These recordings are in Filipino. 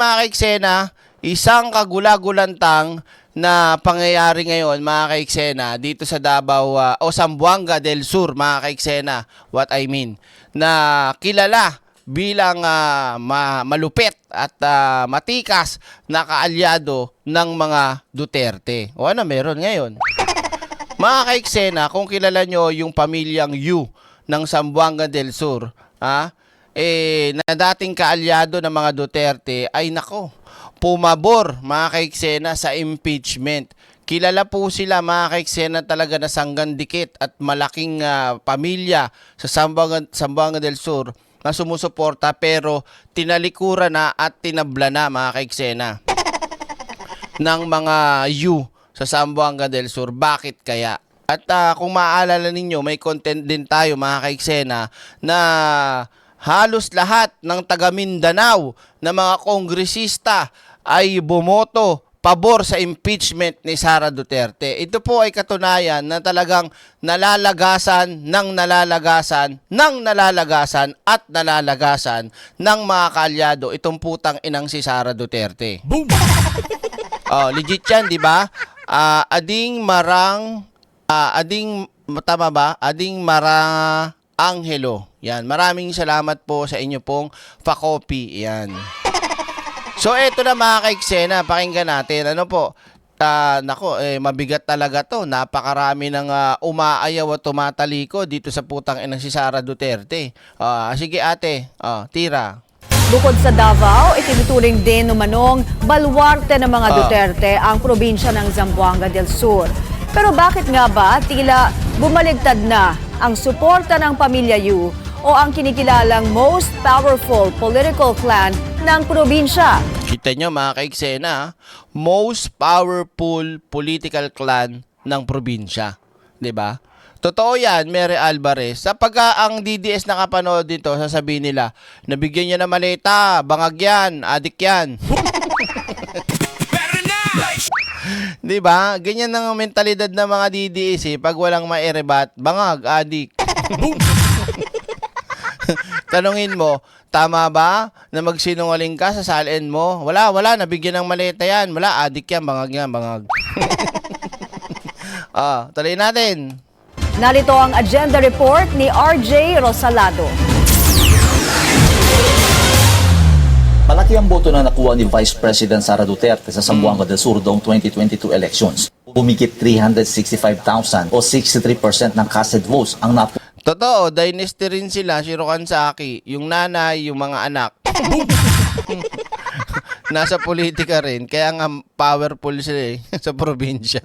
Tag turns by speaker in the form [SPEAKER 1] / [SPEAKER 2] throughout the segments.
[SPEAKER 1] Mga kaiksena, isang kagula-gulantang na pangyayari ngayon mga kaiksena dito sa Davao o Zamboanga del Sur mga kaiksena, what I mean, na kilala bilang malupit at matikas na kaalyado ng mga Duterte. O ano meron ngayon? Mga kaiksena, kung kilala nyo yung pamilyang Yu ng Zamboanga del Sur, na dating kaalyado ng mga Duterte, ay nako, pumabor mga kaiksena sa impeachment. Kilala po sila mga kaiksena talaga na sanggan dikit at malaking pamilya sa Zamboanga del Sur na sumusuporta, pero tinalikuran na at tinabla na mga kaiksena ng mga Yu sa Zamboanga del Sur. Bakit kaya? At kung maaalala ninyo, may content din tayo mga kaiksena na halos lahat ng taga Mindanao na mga kongresista ay bumoto pabor sa impeachment ni Sara Duterte. Ito po ay katunayan na talagang nalalagasan at nalalagasan ng mga kaalyado itong putang inang si Sara Duterte. Boom! Legit yan, di ba? Ading Angelo. Yan, maraming salamat po sa inyo pong pa-copy. Yan. So, eto na mga kaiksena, pakinggan natin. Ano po? Mabigat talaga to. Napakarami ng umaayaw at tumataliko dito sa putang inang si Sara Duterte. Sige ate, tira.
[SPEAKER 2] Bukod sa Davao, itinuturing din umanong baluarte ng mga Duterte ang probinsya ng Zamboanga del Sur. Pero bakit nga ba tila bumaligtad na ang suporta ng pamilya Yu o ang kinikilalang most powerful political clan ng probinsya?
[SPEAKER 1] Kita nyo mga kaiksena, most powerful political clan ng probinsya. 'Di ba? Totoo yan, Mary Alvarez. Sapag ang DDS nakapanood dito, sasabihin nila, nabigyan niya ng maleta, bangag yan, adik yan. Di ba? Ganyan ang mentalidad ng mga DDS pag walang mairebat, bangag, adik. Tanungin mo, tama ba na magsinungaling ka sa salin mo? Wala, nabigyan ng maleta yan. Wala, adik yan, bangag. Tuloy natin.
[SPEAKER 2] Narito ang agenda report ni RJ Rosalado.
[SPEAKER 3] Malaki ang boto na nakuha ni Vice President Sara Duterte sa Zamboanga del Sur noong 2022 elections. Pumikit 365,000 o 63% ng casted votes ang
[SPEAKER 1] Totoo, dynasty rin sila, Shirokan Saki, yung nanay, yung mga anak. Nasa politika rin, kaya nga powerful sila sa probinsya.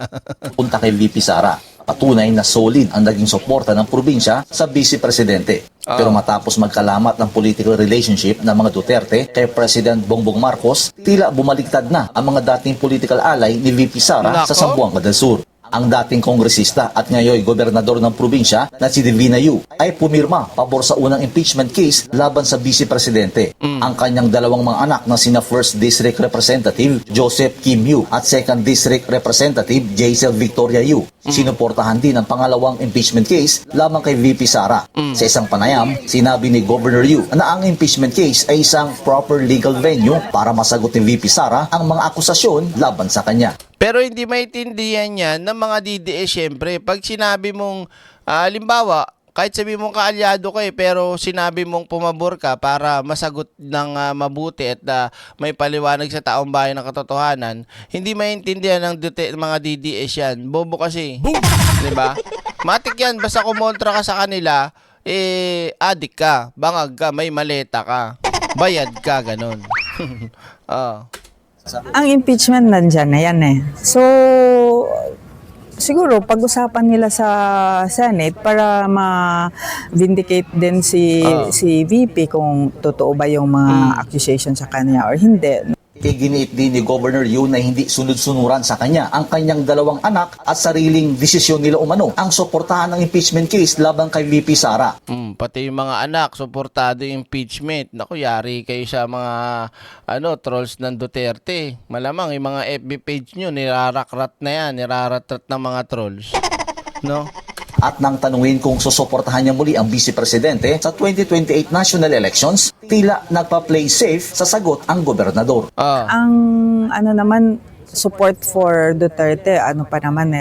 [SPEAKER 3] punta kay VP Sara. Patunay na solid ang naging suporta ng probinsya sa Vice Presidente. Pero matapos magkalamat ng political relationship ng mga Duterte kay President Bongbong Marcos, tila bumaligtad na ang mga dating political ally ni VP Sara sa Zamboanga del Sur. Ang dating kongresista at ngayon gobernador ng probinsya na si Divina Yu ay pumirma pabor sa unang impeachment case laban sa Vice Presidente. Ang kanyang dalawang mga anak na sina 1st District Representative Joseph Kim Yu at 2nd District Representative Jaisel Victoria Yu. Sinuportahan din ang pangalawang impeachment case laban kay VP Sara. Sa isang panayam, sinabi ni Governor Yu na ang impeachment case ay isang proper legal venue para masagot ni VP Sara ang mga akusasyon laban sa kanya.
[SPEAKER 1] Pero hindi maintindihan yan ng mga DDS syempre. Pag sinabi mong, halimbawa, kahit sabi mong kaalyado ka pero sinabi mong pumabor ka para masagot ng mabuti at may paliwanag sa taong bayan ng katotohanan, hindi maintindihan ng mga DDS yan. Bobo kasi. Diba? Matik yan, basta kumontra ka sa kanila, adik ka, bangag ka, may maleta ka, bayad ka, ganun.
[SPEAKER 4] Ang impeachment nandyan na yan eh. So, siguro pag-usapan nila sa Senate para ma-vindicate din si VP kung totoo ba yung mga accusation sa kanya or hindi.
[SPEAKER 3] Iginiit din ni Governor Yu na hindi sunod-sunuran sa kanya ang kanyang dalawang anak at sariling desisyon nila umano ang suportahan ng impeachment case laban kay VP Sara.
[SPEAKER 1] Pati yung mga anak, suportado yung impeachment. Naku, yari kayo sa mga trolls ng Duterte. Malamang yung mga FB page nyo, nirarakrat na yan, niraratrat ng mga trolls. No?
[SPEAKER 3] At nang tanungin kung susuportahan niya muli ang Vice Presidente sa 2028 national elections, tila nagpa-play safe sa sagot ang gobernador.
[SPEAKER 4] Ang ano naman, support for Duterte, ano pa naman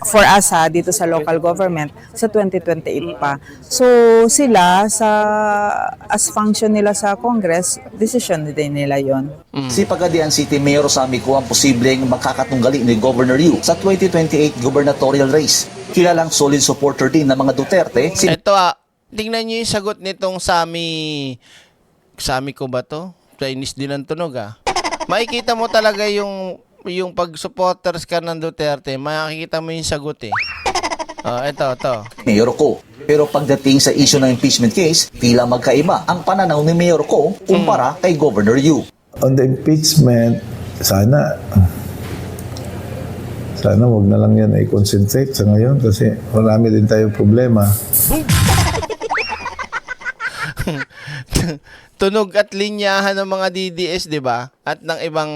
[SPEAKER 4] for us dito sa local government sa 2028 pa. So sila as function nila sa Congress, decision din nila yon.
[SPEAKER 3] Si Pagadian City Mayor Sammy Coo ang posibleng makakatunggali ni Governor Yu sa 2028 gubernatorial race. Kilalang solid supporter din ng mga Duterte.
[SPEAKER 1] Ito tingnan niyo yung sagot nitong Sammy ko ba to? Chinese din ang tunog Makikita mo talaga yung pag-supporters ka ng Duterte, makikita mo yung sagot ito.
[SPEAKER 3] Mayor Coo. Pero pagdating sa issue ng impeachment case, tila magkaiba ang pananaw ni Mayor Coo kumpara kay Governor Yu.
[SPEAKER 5] On the impeachment, sana wag na lang yan i-concentrate sa ngayon kasi marami din tayong problema.
[SPEAKER 1] Tunog at linyahan ng mga DDS, 'di ba? At ng ibang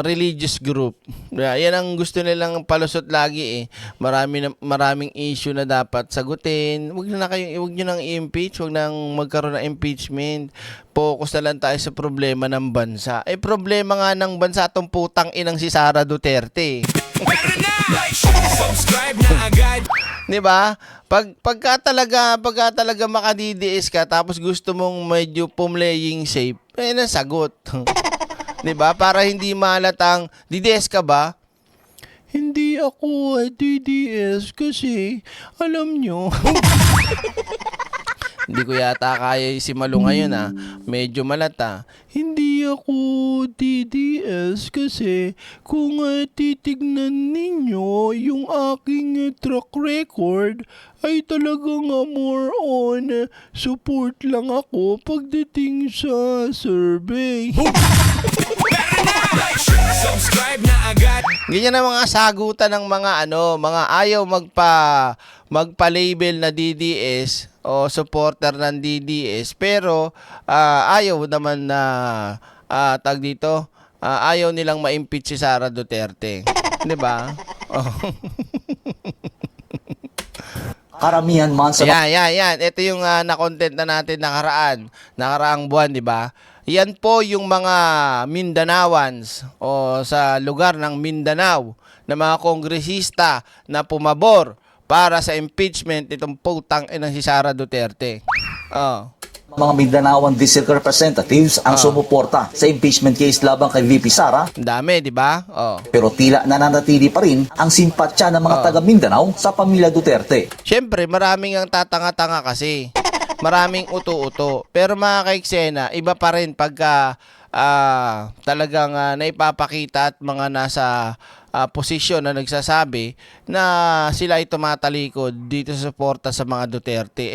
[SPEAKER 1] religious group. Yan ang gusto nilang palusot lagi Maraming issue na dapat sagutin. Huwag niyo nang i-impeach, huwag nang magkaroon ng impeachment. Focus na lang tayo sa problema ng bansa. Problema nga ng bansa tong putang inang si Sara Duterte.
[SPEAKER 6] Subscribe na agad.
[SPEAKER 1] 'Di ba? Pagka talaga maka-DDS ka tapos gusto mong medyo pumlaying safe, ang sagot. 'Di ba? Para hindi malatang DDS ka ba? Hindi ako DDS kasi alam nyo. Hindi ko yata kaya si Malu ngayon Medyo malata. Hindi ako DDS kasi kung titignan ninyo yung aking track record ay talagang more on support lang ako pagdating sa survey.
[SPEAKER 6] Subscribe na agad.
[SPEAKER 1] Ganyan ang mga sagutan ng mga mga ayaw magpa-label na DDS o supporter ng DDS pero ayaw naman na ayaw nilang ma-impeach si Sara Duterte. 'Di ba?
[SPEAKER 3] Karamihan man sa
[SPEAKER 1] Yan. Ito yung na-content na natin nakaraang buwan, 'di ba? Yan po yung mga Mindanaoans o sa lugar ng Mindanao na mga kongresista na pumabor para sa impeachment nitong putang inang si Sara Duterte.
[SPEAKER 3] mga Mindanaoan District Representatives ang sumuporta sa impeachment case laban kay VP Sara.
[SPEAKER 1] Ang dami, di ba?
[SPEAKER 3] Pero tila nananatili pa rin ang simpatya ng mga taga Mindanao sa pamilya Duterte.
[SPEAKER 1] Siyempre, maraming ang tatanga-tanga kasi. Maraming uto-uto. Pero mga kaiksena, iba pa rin pagka talagang naipapakita at mga nasa posisyon na nagsasabi na sila ay tumatalikod dito sa suporta sa mga Duterte.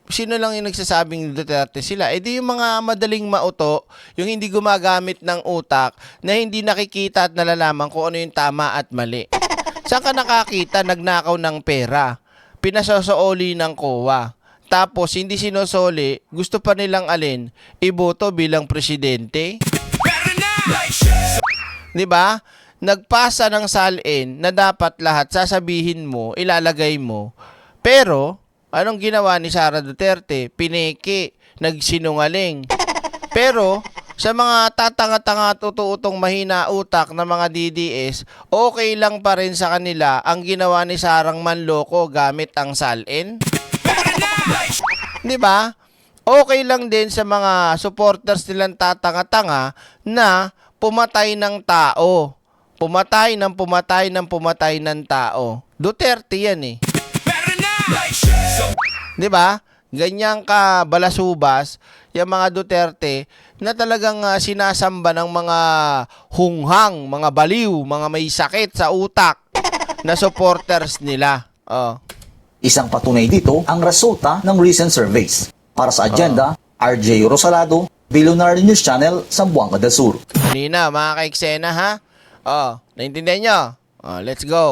[SPEAKER 1] Sino lang yung nagsasabing Duterte sila? Di yung mga madaling mauto, yung hindi gumagamit ng utak, na hindi nakikita at nalalaman kung ano yung tama at mali. Saan ka nakakita nagnakaw ng pera? Pinasosooli ng COA. Tapos hindi sinosoli, gusto pa nilang iboto bilang presidente. 'Di ba? Nagpasa ng salin na dapat lahat sasabihin mo, ilalagay mo. Pero anong ginawa ni Sara Duterte? Pineke, nagsinungaling. Pero sa mga tatanga-tanga at uto-utong mahina utak na mga DDS, okay lang pa rin sa kanila ang ginawa ni Sarang manloko gamit ang salin. 'Di ba? Okay lang din sa mga supporters nilang tatanga-tanga na pumatay ng tao. Pumatay ng tao. Duterte yan eh. 'Di ba? Ganyan ka balasubas yung mga Duterte na talagang sinasamba ng mga hunghang, mga baliw, mga may sakit sa utak na supporters nila.
[SPEAKER 3] Isang patunay dito ang resulta ng recent surveys. Para sa agenda, RJ Rosalado, Billionaire News Channel, Zamboanga del Sur.
[SPEAKER 1] Kanina, mga kaiksena ha? Naintindihan nyo? Let's go.